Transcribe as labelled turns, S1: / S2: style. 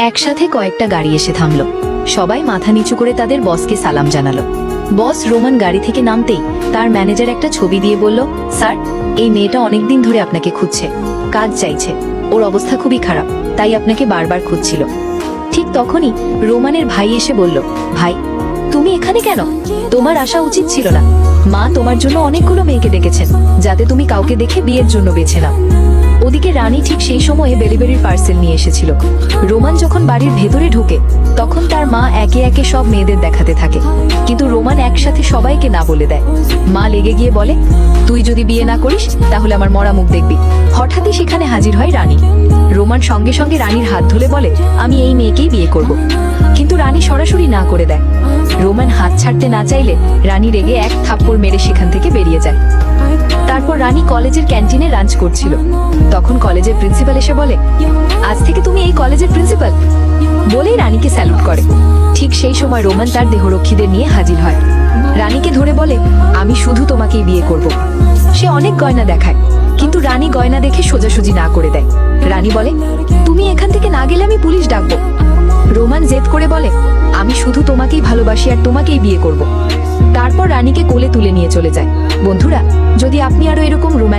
S1: একসাথে কয়েকটা গাড়ি এসে থামলো। সবাই মাথা নিচু করে তাদের বসকে সালাম জানালো। বস রোমান গাড়ি থেকে নামতেই তার ম্যানেজার একটা ছবি দিয়ে বলল, স্যার, এই মেয়েটা অনেকদিন ধরে আপনাকে খুঁজছে, কাজ চাইছে। ওর অবস্থা খুবই খারাপ, তাই আপনাকে বারবার খুঁজছিল। ঠিক তখনই রোমানের ভাই এসে বলল, ভাই, তুমি এখানে কেন? তোমার আসা উচিত ছিল না। মা তোমার জন্য অনেকগুলো মেয়েকে ডেকেছেন, যাতে তুমি কাউকে দেখে বিয়ের জন্য বেছে নাও। ওদিকে রানী ঠিক সেই সময়ে ডেলিভারির পার্সেল নিয়ে এসেছিল। রোমান যখন বাড়ির ভেতরে ঢোকে, তখন তার মা একে একে সব মেয়েদের দেখাতে থাকে, কিন্তু রোমান একসাথে সবাইকে না বলে দেয়। মা লেগে গিয়ে বলে, তুই যদি বিয়ে না করিস তাহলে আমার মরা মুখ দেখবি। হঠাৎই সেখানে হাজির হয় রানী। রোমান সঙ্গে সঙ্গে রানীর হাত ধরে বলে, আমি এই মেয়েকেই বিয়ে করব। কিন্তু রানী সরাসরি না করে দেয়। রোমান হাত ছাড়তে না চাইলে রানী রেগে এক থাপ্পড় মেরে সেখান থেকে বেরিয়ে যায়। তারপর রানী কলেজের ক্যান্টিনে লাঞ্চ করছিল। তখন কলেজের প্রিন্সিপাল এসে বলে, আজ থেকে তুমি এই কলেজের প্রিন্সিপাল, বলেই রানীকে স্যালুট করে। ঠিক সেই সময় রোমান তার দেহরক্ষীদের নিয়ে হাজির হয়। রানীকে ধরে বলে, আমি শুধু তোমাকেই বিয়ে করব। সে অনেক গয়না দেখায়, কিন্তু রানী গয়না দেখে সোজাসুজি না করে দেয়। রানী বলে, তুমি এখান থেকে না গেলে আমি পুলিশ ডাকবো। রোমান জেদ করে বলে, আমি শুধু তোমাকেই ভালোবাসি আর তোমাকেই বিয়ে করব। তারপর রানীকে কোলে তুলে নিয়ে চলে যায়। বন্ধুরা, যদি আপনি আরো এরকম রোম্যান্টিক